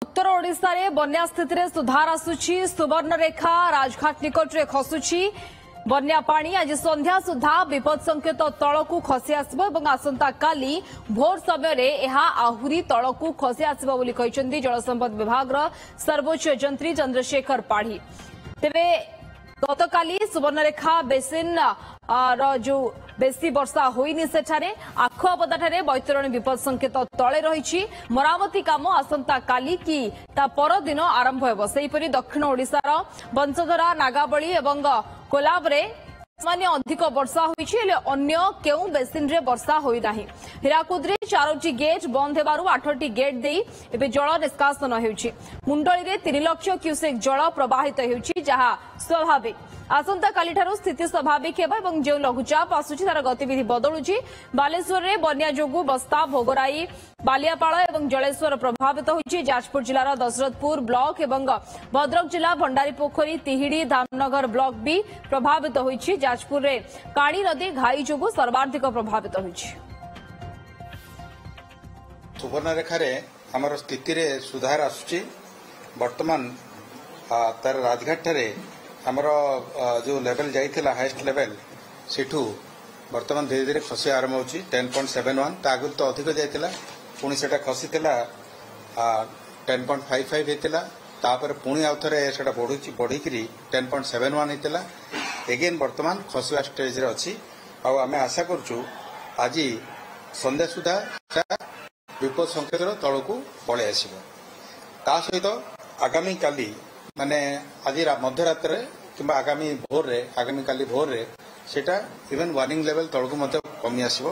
उत्तर ओडिशा रे बन्या स्थिति रे सुधार आसुछि। सुवर्णरेखा राजघाट निकट रे खसुछि बन्या पानी। आज संध्या सुधा विपद संकेत तलकू खसी आसबो एवं आसंता काली भोर समय रे एहा आहुरी तलकू खसी आसबो बोली कहिसंती जलसंपद विभाग रो सर्वोच्च यंत्री चंद्रशेखर पाढ़ी। तेबे गतकाली सुवर्णरेखा बेसिन जो बेसी वर्षा होइनी सेठारे आखुआपदाठारे बैतरणी विपद संकेत तले रही। मरामती काम आसंता काली कि ता परदिन आरंभ हेबो। सेहिपरि दक्षिण ओडिशार बंशधरा नागाबली एवं कोलाबरे सामान्य अधिक वर्षा होइछि हेले अन्य केउ बेसिन रे वर्षा होई नाही। हिराकुद रे 4टी गेट बंद हेबारु 8टी गेट देई एबे जल निष्कासन हेउछि। मुंडली रे 3 लाख क्यूसेक जल प्रवाहित हेउछि जहा स्वाभाविक। आसंता कालीठारु स्थिति स्वाभाविक हेबा एवं जो लघुचाप आसुछि तार गतिविधि बदलुछि। बालेश्वर रे बन्या जोगु बस्ता भोगराई बालियापाड़ एवं जलेश्वर प्रभावित होइछि। जाजपुर जिलार दशरथपुर ब्लॉक एवं भद्रक जिला भंडारीपोखरी तिहिडी धामनगर ब्लॉक भी प्रभावित होइछि। जाजपुर रे काणी नदी घाई जोगु सर्वाधिक प्रभावित होइछि। सुवर्णरेखा रे हमर स्थिति रे सुधार आसुछि। वर्तमान तार राजघाट ठारे हमर जो लेवल जाइथिला हाईएस्ट लेवल सेठू वर्तमान धीरे धीरे खसी आरंभ होछि। 10.71 तागु तो अधिक जाइथिला पुणी सेटा खसीथिला 10.55 हेतिला तापर पुणी आउथरे सेटा बढ़िकरी 10.71 हेतिला एगेन वर्तमान खसुआ स्टेज रे अछि। आ आमे आशा करछु आज संध्या सुधा विपद संकेत तलकू पळे आसीबो। ता सहित आगामी काली माने आज मध्यरात्र किंबा आगामी भोर रे आगामी काली भोर रे सेटा इवन वार्निंग लेवल तलकू मध्य कमी आसीबो।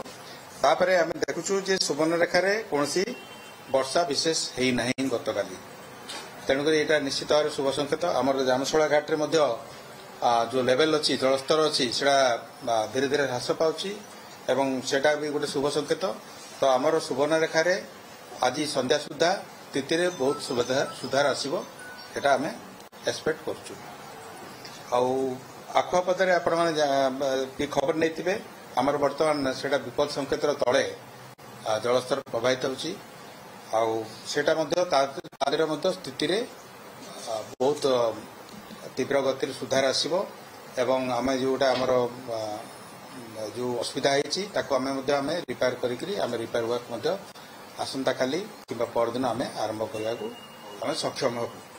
तापरे आमे देखुछु जे सुवर्णरेखा रे कोनसी वर्षा विशेष हेई नाही गतकाली। तेणुक एटा निश्चित भाव शुभ संकेत। आमर जामशोला घाट रे मध्य जो लेवल अच्छी जलस्तर अच्छी सेटा धीरे धीरे ह्रास पाउछि एवं सेटा भी गोटे शुभ संकेत। तो आमर सुवर्णरेखा रे आज संध्या सुधा स्थिति रे बहुत सुधार आसीबो एटा आमे एक्सपेक्ट करछु। आखुआपदारे आपण माने खबर नहीं आमर वर्तमान सेटा विपद संकेत तले जलस्तर प्रभावित होछि। सेटा मध्य स्थिति रे बहुत तीव्र गति सुधार आसीबो एवं आमे जोटा आमर जो असुविधा होइछि ताको आमे रिपेयर करिकरी आमे रिपेयर वर्क मध्य आसंता काली किबा परदिन आमे आरंभ करबाकू आमे सक्षम होबो।